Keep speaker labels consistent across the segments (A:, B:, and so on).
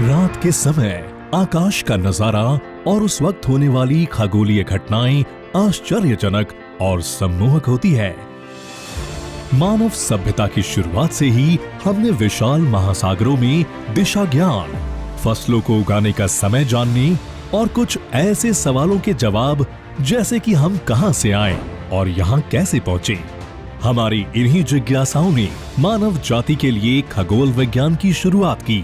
A: रात के समय आकाश का नजारा और उस वक्त होने वाली खगोलीय घटनाएं आश्चर्यजनक और सम्मोहक होती है। मानव सभ्यता की शुरुआत से ही हमने विशाल महासागरों में दिशा ज्ञान, फसलों को उगाने का समय जानने और कुछ ऐसे सवालों के जवाब जैसे कि हम कहां से आए और यहां कैसे पहुंचे। हमारी इन्हीं जिज्ञासाओं ने मानव जाति के लिए खगोल विज्ञान की शुरुआत की।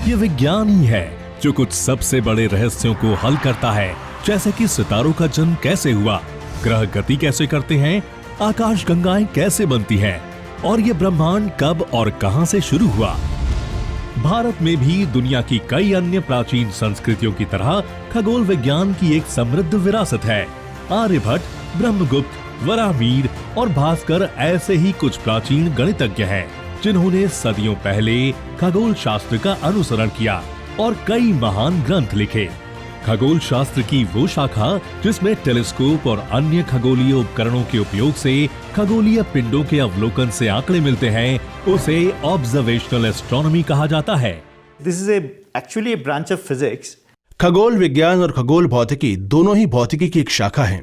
A: ये विज्ञान ही है जो कुछ सबसे बड़े रहस्यों को हल करता है, जैसे कि सितारों का जन्म कैसे हुआ, ग्रह गति कैसे करते हैं, आकाश गंगाएं कैसे बनती हैं और ये ब्रह्मांड कब और कहां से शुरू हुआ। भारत में भी दुनिया की कई अन्य प्राचीन संस्कृतियों की तरह खगोल विज्ञान की एक समृद्ध विरासत है। आर्यभट्ट, ब्रह्मगुप्त, वराहमिहिर और भास्कर ऐसे ही कुछ प्राचीन गणितज्ञ हैं जिन्होंने सदियों पहले खगोल शास्त्र का अनुसरण किया और कई महान ग्रंथ लिखे। खगोल शास्त्र की वो शाखा जिसमें टेलीस्कोप और अन्य खगोलीय उपकरणों के उपयोग से खगोलीय पिंडों के अवलोकन से आंकड़े मिलते हैं, उसे ऑब्जर्वेशनल एस्ट्रोनॉमी कहा जाता है।
B: This is actually a branch of physics.
C: खगोल विज्ञान और खगोल भौतिकी दोनों ही भौतिकी की एक शाखा है,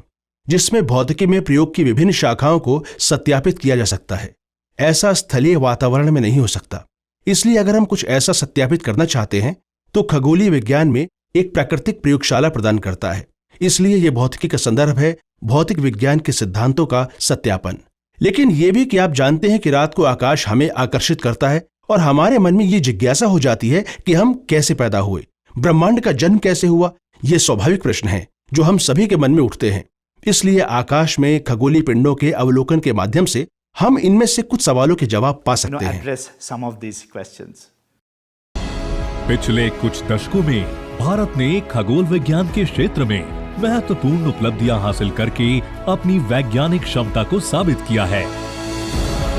C: जिसमें भौतिकी में प्रयोग की विभिन्न शाखाओं को सत्यापित किया जा सकता है। ऐसा स्थलीय वातावरण में नहीं हो सकता। इसलिए अगर हम कुछ ऐसा सत्यापित करना चाहते हैं तो खगोलीय विज्ञान में एक प्राकृतिक प्रयोगशाला प्रदान करता है। इसलिए यह भौतिकी का संदर्भ है, भौतिक विज्ञान के सिद्धांतों का सत्यापन। लेकिन यह भी कि आप जानते हैं कि रात को आकाश हमें आकर्षित करता है और हमारे मन में यह जिज्ञासा हो जाती है कि हम कैसे पैदा हुए, ब्रह्मांड का जन्म कैसे हुआ। यह स्वाभाविक प्रश्न है जो हम सभी के मन में उठते हैं। इसलिए आकाश में खगोलीय पिंडों के अवलोकन के माध्यम से हम इनमें से कुछ सवालों के जवाब पा सकते हैं।
A: पिछले कुछ दशकों में भारत ने खगोल विज्ञान के क्षेत्र में महत्वपूर्ण उपलब्धियां हासिल करके अपनी वैज्ञानिक क्षमता को साबित किया है।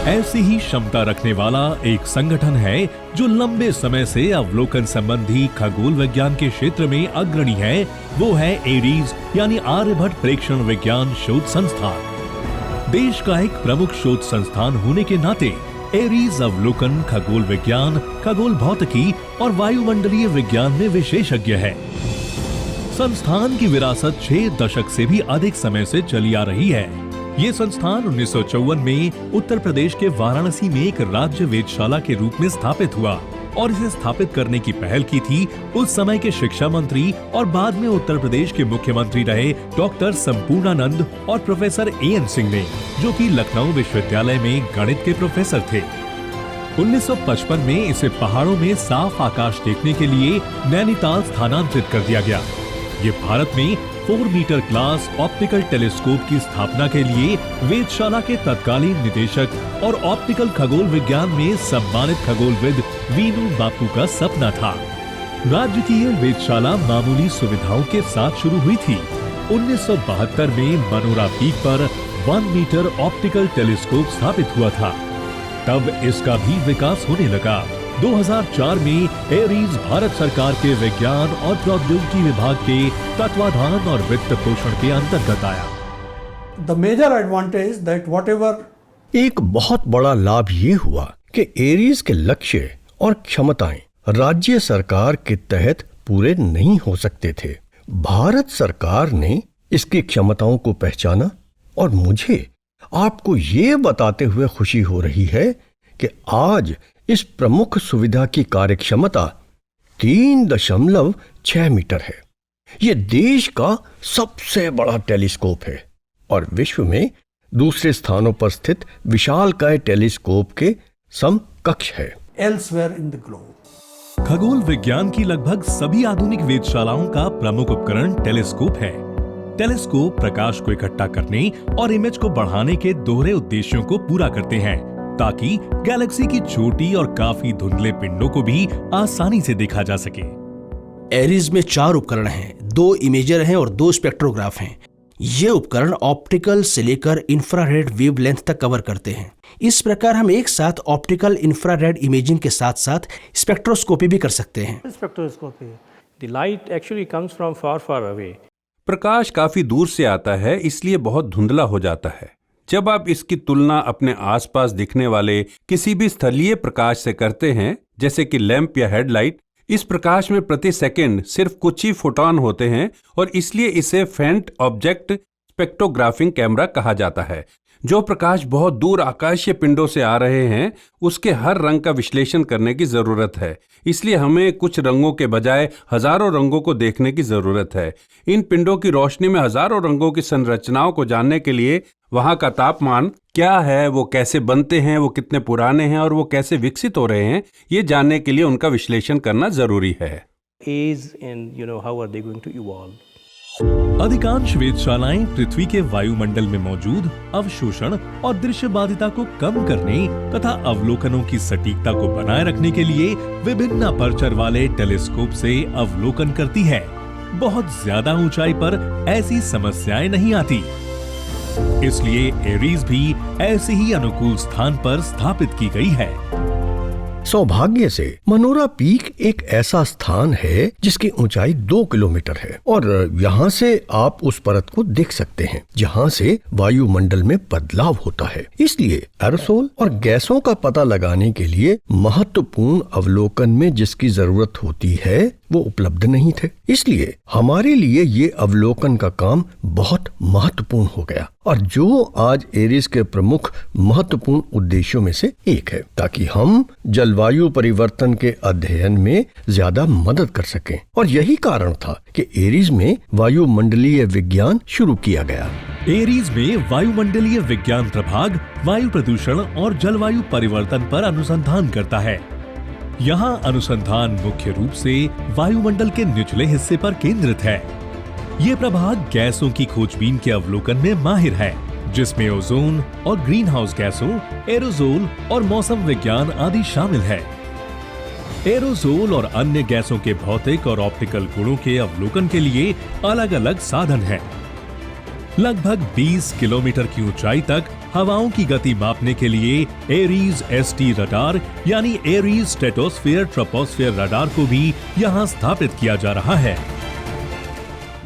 A: ऐसी ही क्षमता रखने वाला एक संगठन है जो लंबे समय से अवलोकन संबंधी खगोल विज्ञान के क्षेत्र में अग्रणी है। वो है एरीज यानी आर्यभट्ट प्रेक्षण विज्ञान शोध संस्थान। देश का एक प्रमुख शोध संस्थान होने के नाते एरीज अवलोकन खगोल विज्ञान, खगोल भौतिकी और वायुमंडलीय विज्ञान में विशेषज्ञ है। संस्थान की विरासत 6 दशक से भी अधिक समय से चली आ रही है। ये संस्थान 1954 में उत्तर प्रदेश के वाराणसी में एक राज्य वेधशाला के रूप में स्थापित हुआ और इसे स्थापित करने की पहल की थी उस समय के शिक्षा मंत्री और बाद में उत्तर प्रदेश के मुख्यमंत्री रहे डॉक्टर संपूर्णानंद और प्रोफेसर एएन सिंह ने, जो कि लखनऊ विश्वविद्यालय में गणित के प्रोफेसर थे। 1955 में इसे पहाड़ों में साफ आकाश देखने के लिए नैनीताल स्थानांतरित कर दिया गया। ये भारत में 4 मीटर क्लास ऑप्टिकल टेलीस्कोप की स्थापना के लिए वेधशाला के तत्कालीन निदेशक और ऑप्टिकल खगोल विज्ञान में सम्मानित खगोलविद वीनू बापू का सपना था। राज्य की यह वेधशाला मामूली सुविधाओं के साथ शुरू हुई थी। 1972 में मनोरा पीक पर 1 मीटर ऑप्टिकल टेलीस्कोप स्थापित हुआ था। तब इसका भी विकास होने लगा। 2004 में एरीज भारत सरकार के विज्ञान और प्रौद्योगिकी विभाग के तत्वाधान और वित्त पोषण के अंतर्गत आया।
D: The major advantage that whatever
E: एक बहुत बड़ा लाभ ये हुआ कि एरीज के लक्ष्य और क्षमताएं राज्य सरकार के तहत पूरे नहीं हो सकते थे। भारत सरकार ने इसकी क्षमताओं को पहचाना और मुझे आपको ये बताते हुए खुशी हो रही है कि आज इस प्रमुख सुविधा की कार्यक्षमता 3.6 मीटर है। ये देश का सबसे बड़ा टेलीस्कोप है और विश्व में दूसरे स्थानों पर स्थित विशालकाय टेलीस्कोप के समकक्ष है।
D: elsewhere in the globe.
A: खगोल विज्ञान की लगभग सभी आधुनिक वेधशालाओं का प्रमुख उपकरण टेलीस्कोप है। टेलीस्कोप प्रकाश को इकट्ठा करने और इमेज को बढ़ाने के दोहरे उद्देश्यों को पूरा करते हैं ताकि गैलेक्सी की छोटी और काफी धुंधले पिंडों को भी आसानी से देखा जा सके।
C: एरीज में 4 उपकरण हैं, 2 इमेजर हैं और 2 स्पेक्ट्रोग्राफ हैं। ये उपकरण ऑप्टिकल से लेकर इंफ्रारेड वेवलेंथ तक कवर करते हैं। इस प्रकार हम एक साथ ऑप्टिकल इंफ्रारेड इमेजिंग के साथ साथ स्पेक्ट्रोस्कोपी भी कर सकते हैं।
F: Spectroscopy, the light actually comes from far far away.
G: प्रकाश काफी दूर से आता है, इसलिए बहुत धुंधला हो जाता है। जब आप इसकी तुलना अपने आसपास दिखने वाले किसी भी स्थलीय प्रकाश से करते हैं, जैसे कि लैंप या हेडलाइट, इस प्रकाश में प्रति सेकंड सिर्फ कुछ ही फोटॉन होते हैं और इसलिए इसे फेंट ऑब्जेक्ट स्पेक्ट्रोग्राफिंग कैमरा कहा जाता है। जो प्रकाश बहुत दूर आकाशीय पिंडों से आ रहे हैं उसके हर रंग का विश्लेषण करने की जरूरत है, इसलिए हमें कुछ रंगों के बजाय हजारों रंगों को देखने की जरूरत है। इन पिंडों की रोशनी में हजारों रंगों की संरचनाओं को जानने के लिए वहां का तापमान क्या है, वो कैसे बनते हैं, वो कितने पुराने हैं और वो कैसे विकसित हो रहे हैं, ये जानने के लिए उनका विश्लेषण करना जरूरी है।
F: Age and how are they going to evolve?
A: अधिकांश वेधशालाएं पृथ्वी के वायुमंडल में मौजूद अवशोषण और दृश्यबाधिता को कम करने तथा अवलोकनों की सटीकता को बनाए रखने के लिए विभिन्न अपर्चर वाले टेलीस्कोप से अवलोकन करती है। बहुत ज्यादा ऊंचाई पर ऐसी समस्याएं नहीं आती, इसलिए एरीज भी ऐसे ही अनुकूल स्थान पर स्थापित की गई है।
E: सौभाग्य से मनोरा पीक एक ऐसा स्थान है जिसकी ऊंचाई 2 किलोमीटर है और यहाँ से आप उस परत को देख सकते हैं जहाँ से वायुमंडल में बदलाव होता है। इसलिए एरोसोल और गैसों का पता लगाने के लिए महत्वपूर्ण अवलोकन में जिसकी जरूरत होती है वो उपलब्ध नहीं थे। इसलिए हमारे लिए ये अवलोकन का काम बहुत महत्वपूर्ण हो गया और जो आज एरीज के प्रमुख महत्वपूर्ण उद्देश्यों में से एक है, ताकि हम जलवायु परिवर्तन के अध्ययन में ज्यादा मदद कर सकें। और यही कारण था कि एरीज में वायुमंडलीय विज्ञान शुरू किया गया।
A: एरीज में वायुमंडलीय विज्ञान प्रभाग वायु प्रदूषण और जलवायु परिवर्तन पर अनुसंधान करता है। यहाँ अनुसंधान मुख्य रूप से वायुमंडल के निचले हिस्से पर केंद्रित है। ये प्रभाग गैसों की खोजबीन के अवलोकन में माहिर है, जिसमें ओजोन और ग्रीन हाउस गैसों, एरोसोल और मौसम विज्ञान आदि शामिल है। एरोसोल और अन्य गैसों के भौतिक और ऑप्टिकल गुणों के अवलोकन के लिए अलग अलग साधन हैं। लगभग 20 किलोमीटर की ऊंचाई तक हवाओं की गति मापने के लिए एरीज एसटी रडार यानी एरीज स्ट्रेटोस्फीयर ट्रोपोस्फीयर रडार को भी यहां स्थापित किया जा रहा है।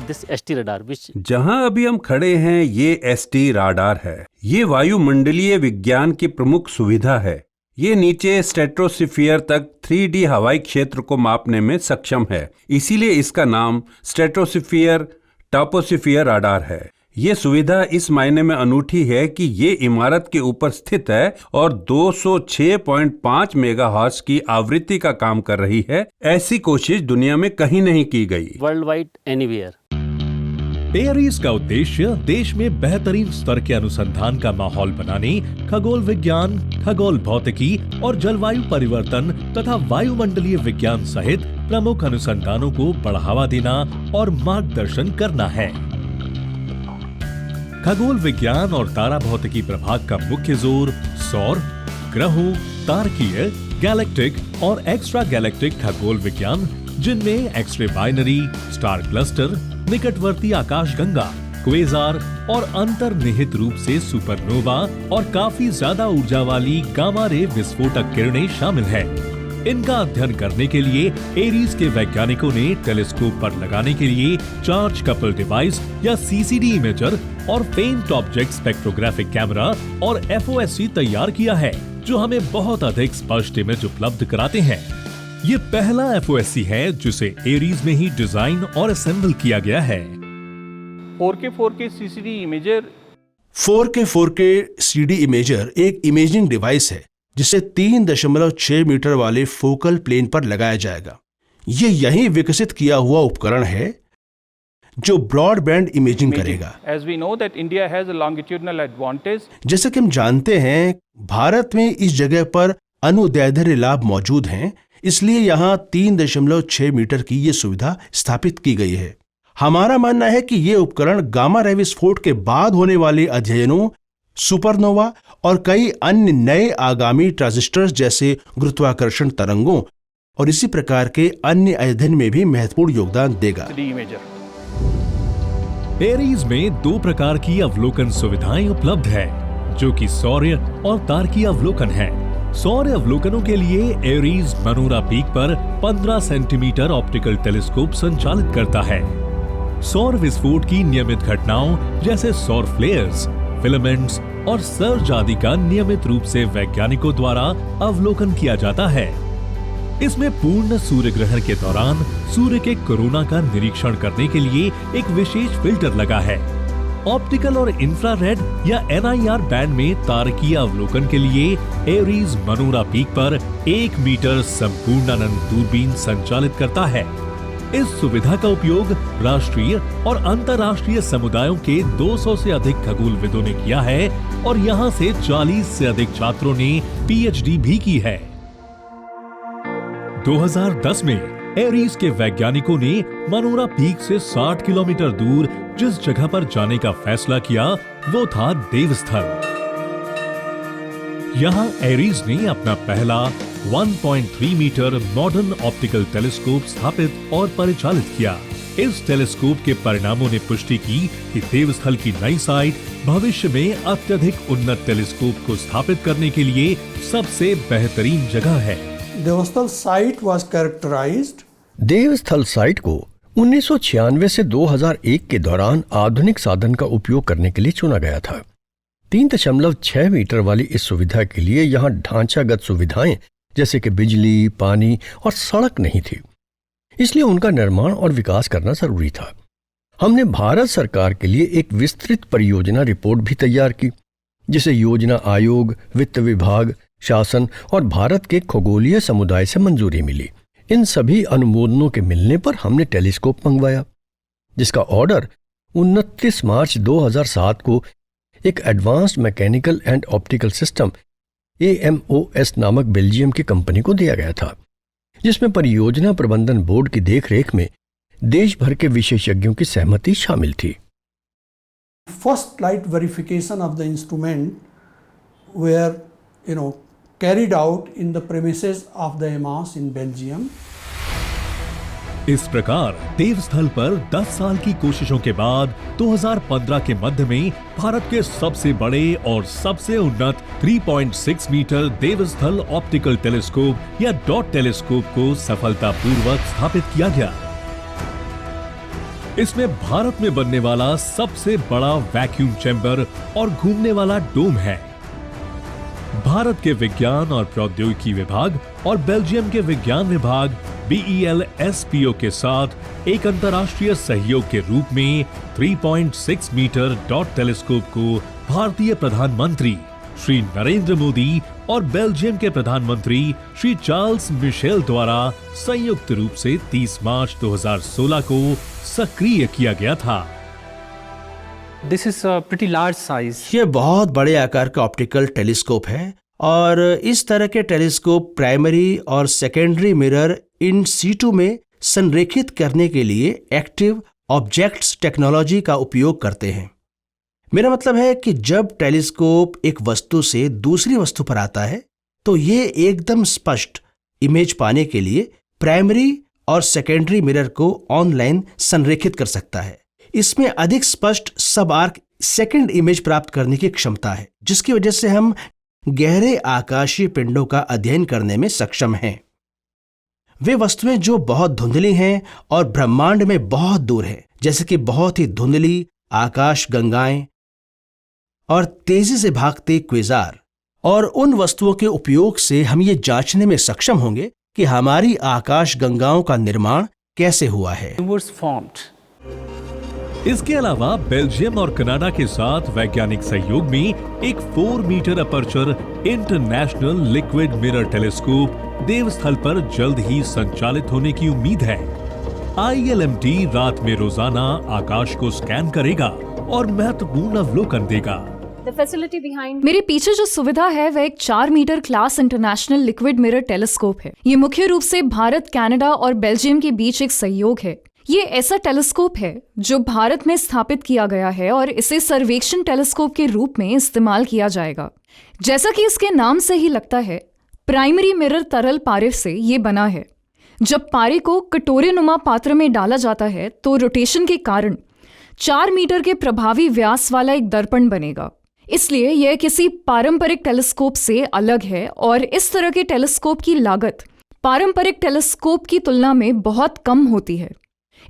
H: This ST radar, which
G: जहां अभी हम खड़े हैं ये एसटी राडार है। ये वायुमंडलीय विज्ञान की प्रमुख सुविधा है। ये नीचे स्ट्रेटोस्फीयर तक 3D हवाई क्षेत्र को मापने में सक्षम है, इसीलिए इसका नाम स्ट्रेटोस्फीयर टॉपोस्फीयर राडार है। ये सुविधा इस मायने में अनूठी है कि ये इमारत के ऊपर स्थित है और 206.5 मेगाहर्ट्ज की आवृत्ति का काम कर रही है। ऐसी कोशिश दुनिया में कहीं नहीं की गई।
H: worldwide anywhere.
A: एरीज का उद्देश्य देश में बेहतरीन स्तर के अनुसंधान का माहौल बनाने, खगोल विज्ञान, खगोल भौतिकी और जलवायु परिवर्तन तथा वायुमंडलीय विज्ञान सहित प्रमुख अनुसंधानों को बढ़ावा देना और मार्गदर्शन करना है। खगोल विज्ञान और तारा भौतिकी प्रभाग का मुख्य जोर सौर, ग्रहों, तारकीय, गैलेक्टिक और एक्स्ट्रा गैलेक्टिक खगोल विज्ञान, जिनमें एक्सरे बाइनरी, स्टार क्लस्टर, निकटवर्ती आकाशगंगा, क्वेजार और अंतर्निहित रूप से सुपरनोवा और काफी ज्यादा ऊर्जा वाली गामा रे विस्फोटक किरणें शामिल है। इनका अध्ययन करने के लिए एरीज के वैज्ञानिकों ने टेलीस्कोप पर लगाने के लिए चार्ज कपल डिवाइस या सीसीडी इमेजर और फेंट ऑब्जेक्ट स्पेक्ट्रोग्राफिक कैमरा और एफओएससी तैयार किया है, जो हमें बहुत अधिक स्पष्ट इमेज उपलब्ध कराते हैं। ये पहला एफओएससी है जिसे एरीज में ही डिजाइन और असेंबल किया गया है।
I: 4K CCD imager
C: 4K CD imager एक इमेजिंग डिवाइस है जिसे 3.6 मीटर वाले फोकल प्लेन पर लगाया जाएगा। ये यही विकसित किया हुआ उपकरण है जो ब्रॉडबैंड इमेजिंग करेगा।
I: As we know that India has a longitudinal advantage.
C: जैसे कि हम जानते हैं, भारत में इस जगह पर अनुदैर्ध्य लाभ मौजूद हैं, इसलिए यहाँ 3.6 मीटर की ये सुविधा स्थापित की गई है। हमारा मानना है कि ये उपकरण गामा रे विस्फोट के बाद होने वाले अध्ययनों, सुपरनोवा और कई अन्य नए आगामी ट्रांजिस्टर्स जैसे गुरुत्वाकर्षण तरंगों और इसी प्रकार के अन्य अध्ययन में भी महत्वपूर्ण योगदान देगा।
A: एरीज में 2 प्रकार की अवलोकन सुविधाएं उपलब्ध है, जो कि सौर्य और तारकीय अवलोकन है। सौर्य अवलोकनों के लिए एरीज मनोरा पीक पर 15 सेंटीमीटर ऑप्टिकल टेलीस्कोप संचालित करता है। सौर विस्फोट की नियमित घटनाओं जैसे सौर फ्लेयर्स, फिलामेंट्स और सर्ज आदि का नियमित रूप से वैज्ञानिकों द्वारा अवलोकन किया जाता है। इसमें पूर्ण सूर्य ग्रहण के दौरान सूर्य के कोरोना का निरीक्षण करने के लिए एक विशेष फिल्टर लगा है। ऑप्टिकल और इंफ्रारेड या NIR बैंड में तारकीय अवलोकन के लिए एरीज मनोरा पीक पर 1 मीटर संपूर्णानंद दूरबीन संचालित करता है। इस सुविधा का उपयोग राष्ट्रीय और अंतर्राष्ट्रीय समुदायों के 200 से अधिक खगोलविदों ने किया है और यहाँ से 40 से अधिक छात्रों ने PhD भी की है। 2010 में एरीज के वैज्ञानिकों ने मनोरा पीक से 60 किलोमीटर दूर जिस जगह पर जाने का फैसला किया वो था देवस्थल। यहाँ एरीज ने अपना पहला 1.3 मीटर मॉडर्न ऑप्टिकल टेलीस्कोप स्थापित और परिचालित किया। इस टेलीस्कोप के परिणामों ने पुष्टि की कि देवस्थल की नई साइट भविष्य में अत्यधिक उन्नत टेलीस्कोप को स्थापित करने के लिए सबसे बेहतरीन जगह है।
D: Devastal site was characterized.
E: Devasthal site को 1996 से 2001 के दौरान आधुनिक साधन का उपयोग करने के लिए चुना गया था। 3.6 मीटर वाली इस सुविधा के लिए यहाँ ढांचागत सुविधाएं जैसे कि बिजली, पानी और सड़क नहीं थी, इसलिए उनका निर्माण और विकास करना जरूरी था। हमने भारत सरकार के लिए एक विस्तृत परियोजना रिपोर्ट भी तैयार की, जिसे योजना आयोग, वित्त विभाग, शासन और भारत के खगोलीय समुदाय से मंजूरी मिली। इन सभी अनुमोदनों के मिलने पर हमने टेलीस्कोप मंगवाया, जिसका ऑर्डर 29 मार्च 2007 को एक advanced mechanical and optical system AMOS नामक बेल्जियम की कंपनी को दिया गया था, जिसमें परियोजना प्रबंधन बोर्ड की देखरेख में देश भर के विशेषज्ञों की सहमति शामिल थी।
D: First light verification of the instrument were, carried out in the premises of the EMAS in Belgium.
A: इस प्रकार देवस्थल पर 10 साल की कोशिशों के बाद 2015 के मध्य में भारत के सबसे बड़े और सबसे उन्नत 3.6 मीटर देवस्थल ऑप्टिकल टेलीस्कोप या डॉट टेलीस्कोप को सफलतापूर्वक स्थापित किया गया। इसमें भारत में बनने वाला सबसे बड़ा वैक्यूम चैम्बर और घूमने वाला डोम है। भारत के विज्ञान और प्रौद्योगिकी विभाग और बेल्जियम के विज्ञान विभाग BEL-SPO के साथ एक अंतर्राष्ट्रीय सहयोग के रूप में 3.6 मीटर डॉट टेलीस्कोप को भारतीय प्रधानमंत्री श्री नरेंद्र मोदी और बेल्जियम के प्रधानमंत्री श्री चार्ल्स मिशेल द्वारा संयुक्त रूप से 30 मार्च 2016 को सक्रिय किया गया था।
F: This is a pretty large size.
C: ये बहुत बड़े आकार का ऑप्टिकल टेलीस्कोप है और इस तरह के टेलीस्कोप प्राइमरी और सेकेंडरी मिरर इन सीटू में संरेखित करने के लिए एक्टिव ऑब्जेक्ट्स टेक्नोलॉजी का उपयोग करते हैं। मेरा मतलब है कि जब टेलीस्कोप एक वस्तु से दूसरी वस्तु पर आता है तो ये एकदम स्पष्ट इमेज पाने के लिए प्राइमरी और सेकेंडरी मिरर को ऑनलाइन संरेखित कर सकता है। इसमें अधिक स्पष्ट सब आर्क सेकेंड इमेज प्राप्त करने की क्षमता है, जिसकी वजह से हम गहरे आकाशीय पिंडों का अध्ययन करने में सक्षम हैं। वे वस्तुएं जो बहुत धुंधली हैं और ब्रह्मांड में बहुत दूर हैं, जैसे कि बहुत ही धुंधली आकाश गंगाएं और तेजी से भागते क्वेजार, और उन वस्तुओं के उपयोग से हम ये जांचने में सक्षम होंगे कि हमारी आकाश गंगाओं का निर्माण कैसे हुआ है।
A: इसके अलावा बेल्जियम और कनाडा के साथ वैज्ञानिक सहयोग में एक 4 metre aperture international liquid mirror telescope Devasthal पर जल्द ही संचालित होने की उम्मीद है। ILMT रात में रोजाना आकाश को स्कैन करेगा और महत्वपूर्ण अवलोकन देगा।
J: मेरे पीछे जो सुविधा है वह एक 4 metre class international liquid mirror telescope है। ये मुख्य रूप से भारत, कनाडा और बेल्जियम के बीच एक सहयोग है। ये ऐसा टेलीस्कोप है जो भारत में स्थापित किया गया है और इसे सर्वेक्षण टेलीस्कोप के रूप में इस्तेमाल किया जाएगा। जैसा कि इसके नाम से ही लगता है, प्राइमरी मिरर तरल पारे से ये बना है। जब पारे को कटोरे नुमा पात्र में डाला जाता है तो रोटेशन के कारण 4 मीटर के प्रभावी व्यास वाला एक दर्पण बनेगा। इसलिए यह किसी पारंपरिक टेलीस्कोप से अलग है और इस तरह के टेलीस्कोप की लागत पारंपरिक टेलीस्कोप की तुलना में बहुत कम होती है।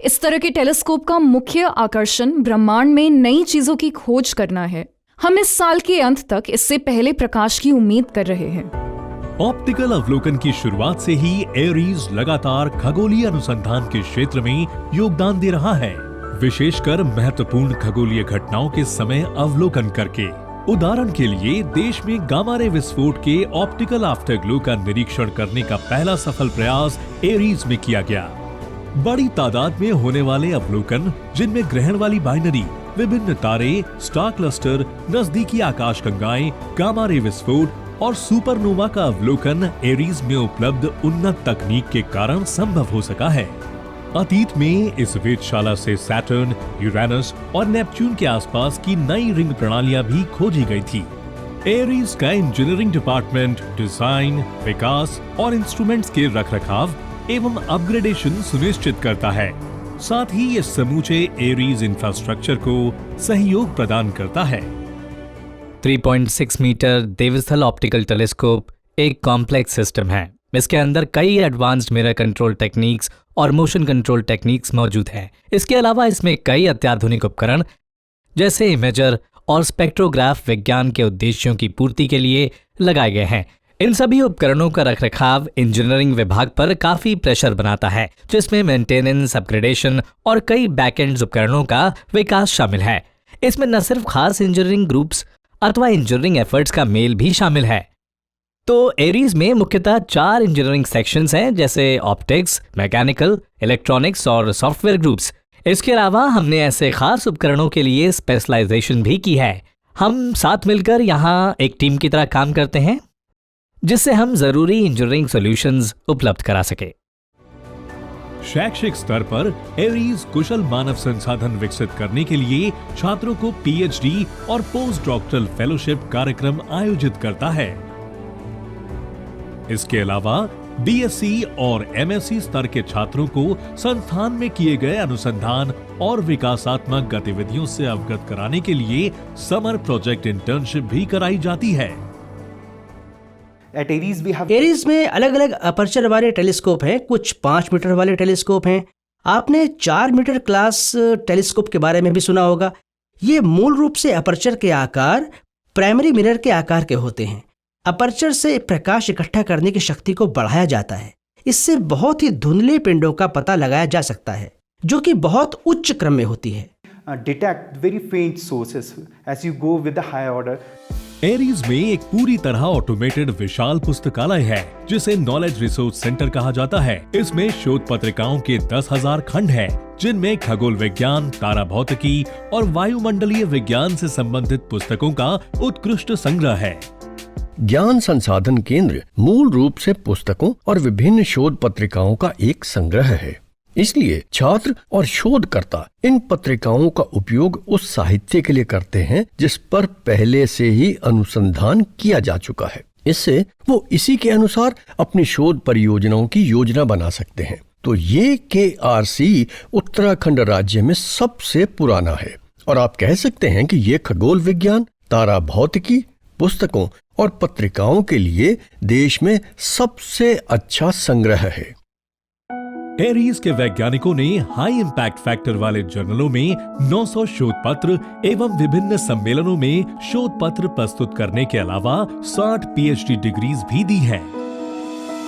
J: इस तरह के टेलीस्कोप का मुख्य आकर्षण ब्रह्मांड में नई चीजों की खोज करना है। हम इस साल के अंत तक इससे पहले प्रकाश की उम्मीद कर रहे हैं।
A: ऑप्टिकल अवलोकन की शुरुआत से ही एरीज लगातार खगोलीय अनुसंधान के क्षेत्र में योगदान दे रहा है, विशेषकर महत्वपूर्ण खगोलीय घटनाओं के समय अवलोकन करके। उदाहरण के लिए देश में गामा रे विस्फोट के ऑप्टिकल आफ्टरग्लो का निरीक्षण करने का पहला सफल प्रयास एरीज में किया गया। बड़ी तादाद में होने वाले अवलोकन, जिनमें ग्रहण वाली बाइनरी, विभिन्न तारे, स्टार क्लस्टर, नजदीकी आकाशगंगाएं, गामा रे विस्फोट और सुपरनोवा का अवलोकन एरीज में उपलब्ध उन्नत तकनीक के कारण संभव हो सका है। अतीत में इस वेधशाला से सैटर्न, यूरेनस और नेपच्यून के आसपास की नई रिंग प्रणालियां भी खोजी गई थी। एरीज का इंजीनियरिंग डिपार्टमेंट डिजाइन, विकास और इंस्ट्रूमेंट्स के रखरखाव एवं अपग्रेडेशन सुनिश्चित करता है। साथ ही ये समूचे एरीज इंफ्रास्ट्रक्चर को सहयोग प्रदान करता है।
K: 3.6 मीटर देवस्थल ऑप्टिकल टेलीस्कोप एक कॉम्प्लेक्स सिस्टम है। इसके अंदर कई एडवांस्ड मिरर कंट्रोल टेक्निक्स और मोशन कंट्रोल टेक्निक्स मौजूद हैं। इसके अलावा इसमें कई अत्याधुनिक उपकरण जैसे इमेजर और स्पेक्ट्रोग्राफ विज्ञान के उद्देश्यों की पूर्ति के लिए लगाए गए हैं। इन सभी उपकरणों का रखरखाव इंजीनियरिंग विभाग पर काफी प्रेशर बनाता है, जिसमें मेंटेनेंस, अपग्रेडेशन और कई बैकएंड उपकरणों का विकास शामिल है। इसमें न सिर्फ खास इंजीनियरिंग ग्रुप्स अथवा इंजीनियरिंग एफर्ट्स का मेल भी शामिल है। तो एरीज में मुख्यतः 4 इंजीनियरिंग सेक्शंस हैं, जैसे ऑप्टिक्स, मैकेनिकल, इलेक्ट्रॉनिक्स और सॉफ्टवेयर ग्रुप्स। इसके अलावा हमने ऐसे खास उपकरणों के लिए स्पेशलाइजेशन भी की है। हम साथ मिलकर यहाँ एक टीम की तरह काम करते हैं, जिससे हम जरूरी इंजीनियरिंग सॉल्यूशंस उपलब्ध करा सके।
A: शैक्षिक स्तर पर एरीज कुशल मानव संसाधन विकसित करने के लिए छात्रों को पीएचडी और पोस्ट डॉक्टरल फेलोशिप कार्यक्रम आयोजित करता है। इसके अलावा बीएससी और एमएससी स्तर के छात्रों को संस्थान में किए गए अनुसंधान और विकासात्मक गतिविधियों से अवगत कराने के लिए समर प्रोजेक्ट इंटर्नशिप भी कराई जाती है।
L: एरीज में अलग अलग अपर्चर वाले टेलीस्कोप हैं, कुछ 5 मीटर वाले टेलीस्कोप हैं। आपने 4 मीटर क्लास टेलीस्कोप के बारे में भी सुना होगा। ये मूल रूप से अपर्चर के आकार प्राइमरी मिरर के आकार के होते हैं। अपर्चर से प्रकाश इकट्ठा करने की शक्ति को बढ़ाया जाता है। इससे बहुत ही धुंधले पिंडों का पता लगाया जा सकता है, जो कि बहुत उच्च क्रम में होती है।
B: Detect very faint sources as you go with the higher order.
A: Aries में एक पूरी तरह ऑटोमेटेड विशाल पुस्तकालय है, जिसे नॉलेज रिसोर्स सेंटर कहा जाता है। इसमें शोध पत्रिकाओं के 10,000 खंड हैं, जिनमें खगोल विज्ञान, तारा भौतिकी और वायुमंडलीय विज्ञान से संबंधित पुस्तकों का उत्कृष्ट संग्रह है।
E: ज्ञान संसाधन केंद्र मूल रूप से पुस्तकों और विभिन्न शोध पत्रिकाओं का एक संग्रह है। इसलिए छात्र और शोधकर्ता इन पत्रिकाओं का उपयोग उस साहित्य के लिए करते हैं जिस पर पहले से ही अनुसंधान किया जा चुका है। इससे वो इसी के अनुसार अपनी शोध परियोजनाओं की योजना बना सकते हैं। तो ये KRC उत्तराखंड राज्य में सबसे पुराना है और आप कह सकते हैं कि ये खगोल विज्ञान, तारा भौतिकी, पुस्तकों और पत्रिकाओं के लिए देश में सबसे अच्छा संग्रह है।
A: एरीज के वैज्ञानिकों ने हाई इम्पैक्ट फैक्टर वाले जर्नलों में 900 शोध पत्र एवं विभिन्न सम्मेलनों में शोध पत्र प्रस्तुत करने के अलावा 60 पीएचडी डिग्रीज भी दी हैं।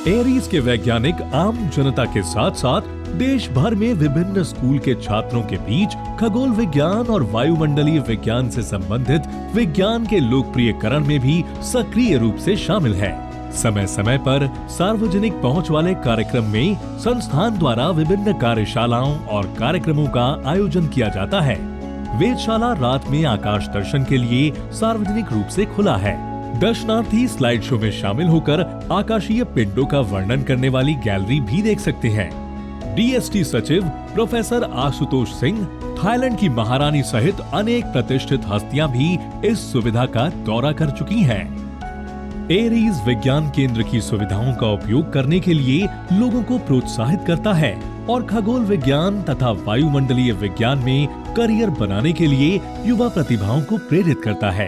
A: एरीज के वैज्ञानिक आम जनता के साथ साथ देश भर में विभिन्न स्कूल के छात्रों के बीच खगोल विज्ञान और वायुमंडलीय विज्ञान से संबंधित विज्ञान के लोकप्रियकरण में भी सक्रिय रूप से शामिल है। समय समय पर सार्वजनिक पहुंच वाले कार्यक्रम में संस्थान द्वारा विभिन्न कार्यशालाओं और कार्यक्रमों का आयोजन किया जाता है। वेधशाला रात में आकाश दर्शन के लिए सार्वजनिक रूप से खुला है। दर्शनार्थी स्लाइड शो में शामिल होकर आकाशीय पिंडों का वर्णन करने वाली गैलरी भी देख सकते हैं। डीएसटी सचिव प्रोफेसर आशुतोष सिंह, थाईलैंड की महारानी सहित अनेक प्रतिष्ठित हस्तियां भी इस सुविधा का दौरा कर चुकी हैं। एरीज विज्ञान केंद्र की सुविधाओं का उपयोग करने के लिए लोगों को प्रोत्साहित करता है और खगोल विज्ञान तथा वायुमंडलीय विज्ञान में करियर बनाने के लिए युवा प्रतिभाओं को प्रेरित करता है।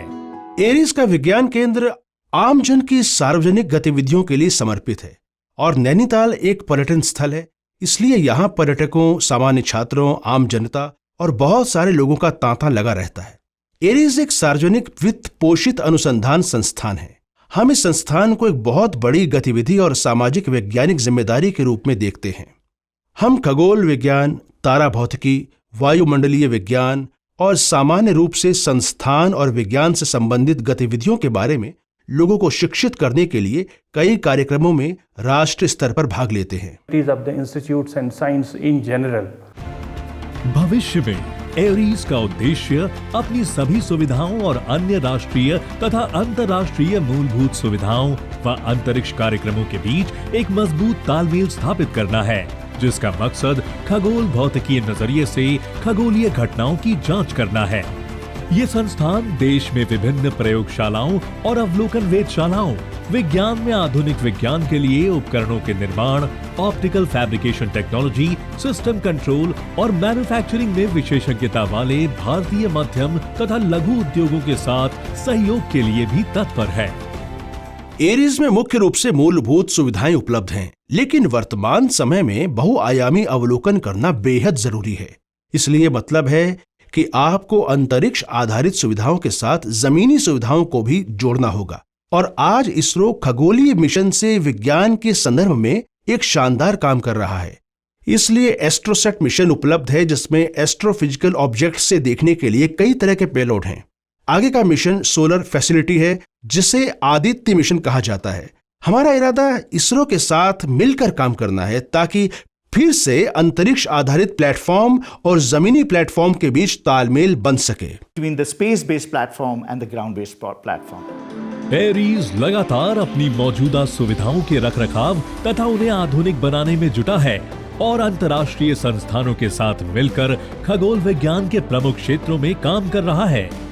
C: एरीज का विज्ञान केंद्र आमजन की सार्वजनिक गतिविधियों के लिए समर्पित है और नैनीताल एक पर्यटन स्थल है, इसलिए यहाँ पर्यटकों, सामान्य छात्रों, आम जनता और बहुत सारे लोगों का तांता लगा रहता है। एरीज एक सार्वजनिक वित्त पोषित अनुसंधान संस्थान है। हम इस संस्थान को एक बहुत बड़ी गतिविधि और सामाजिक वैज्ञानिक जिम्मेदारी के रूप में देखते हैं। हम खगोल विज्ञान, तारा भौतिकी, वायुमंडलीय विज्ञान और सामान्य रूप से संस्थान और विज्ञान से संबंधित गतिविधियों के बारे में लोगों को शिक्षित करने के लिए कई कार्यक्रमों में राष्ट्रीय स्तर पर भाग लेते हैं।
A: भविष्य में एरीज का उद्देश्य अपनी सभी सुविधाओं और अन्य राष्ट्रीय तथा अंतर्राष्ट्रीय मूलभूत सुविधाओं व अंतरिक्ष कार्यक्रमों के बीच एक मजबूत तालमेल स्थापित करना है, जिसका मकसद खगोल भौतिकीय नजरिए से खगोलीय घटनाओं की जांच करना है। ये संस्थान देश में विभिन्न प्रयोगशालाओं और अवलोकन वेधशालाओं, विज्ञान में आधुनिक विज्ञान के लिए उपकरणों के निर्माण, optical fabrication technology, system control और मैन्युफैक्चरिंग में विशेषज्ञता वाले भारतीय मध्यम तथा लघु उद्योगों के साथ सहयोग के लिए भी तत्पर है।
C: एरीज में मुख्य रूप से मूलभूत सुविधाएं उपलब्ध हैं, लेकिन वर्तमान समय में बहुआयामी अवलोकन करना बेहद जरूरी है। इसलिए मतलब है कि आपको अंतरिक्ष आधारित सुविधाओं के साथ जमीनी सुविधाओं को भी जोड़ना होगा। और आज इसरो खगोलीय मिशन से विज्ञान के संदर्भ में एक शानदार काम कर रहा है। इसलिए एस्ट्रोसेट मिशन उपलब्ध है, जिसमें एस्ट्रोफिजिकल ऑब्जेक्ट से देखने के लिए कई तरह के पेलोड हैं। आगे का मिशन सोलर फैसिलिटी है, जिसे आदित्य मिशन कहा जाता है। हमारा इरादा इसरो के साथ मिलकर काम करना है, ताकि फिर से अंतरिक्ष आधारित प्लेटफॉर्म और जमीनी प्लेटफॉर्म के बीच तालमेल बन सके।
M: Between the space-based platform and the ground-based platform.
A: Aries लगातार अपनी मौजूदा सुविधाओं के रखरखाव तथा उन्हें आधुनिक बनाने में जुटा है और अंतर्राष्ट्रीय संस्थानों के साथ मिलकर खगोल विज्ञान के प्रमुख क्षेत्रों में काम कर रहा है।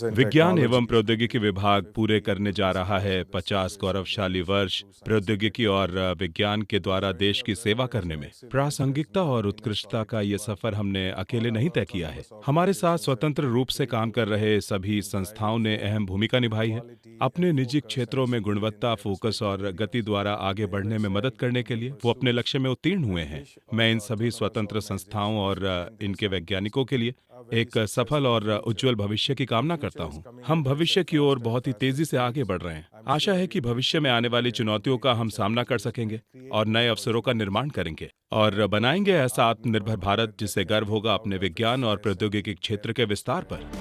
N: विज्ञान एवं प्रौद्योगिकी विभाग पूरे करने जा रहा है 50 गौरवशाली वर्ष। प्रौद्योगिकी और विज्ञान के द्वारा देश की सेवा करने में प्रासंगिकता और उत्कृष्टता का ये सफर हमने अकेले नहीं तय किया है। हमारे साथ स्वतंत्र रूप से काम कर रहे सभी संस्थाओं ने अहम भूमिका निभाई है। अपने निजी क्षेत्रों में गुणवत्ता, फोकस और गति द्वारा आगे बढ़ने में मदद करने के लिए वो अपने लक्ष्य में उत्तीर्ण हुए हैं। मैं इन सभी स्वतंत्र संस्थाओं और इनके वैज्ञानिकों के लिए एक सफल और उज्जवल भविष्य की कामना करता हूं। हम भविष्य की ओर बहुत ही तेजी से आगे बढ़ रहे हैं। आशा है कि भविष्य में आने वाली चुनौतियों का हम सामना कर सकेंगे और नए अवसरों का निर्माण करेंगे और बनाएंगे ऐसा आत्मनिर्भर भारत जिससे गर्व होगा अपने विज्ञान और प्रौद्योगिकी क्षेत्र के विस्तार पर।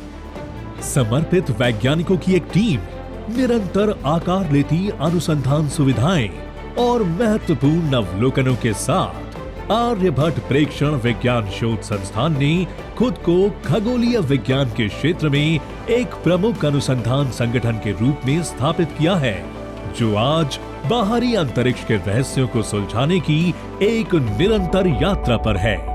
A: समर्पित वैज्ञानिकों की एक टीम, निरंतर आकार लेती अनुसंधान सुविधाएं और महत्वपूर्ण अवलोकनों के साथ आर्यभट्ट प्रेक्षण विज्ञान शोध संस्थान ने खुद को खगोलीय विज्ञान के क्षेत्र में एक प्रमुख अनुसंधान संगठन के रूप में स्थापित किया है, जो आज बाहरी अंतरिक्ष के रहस्यों को सुलझाने की एक निरंतर यात्रा पर है।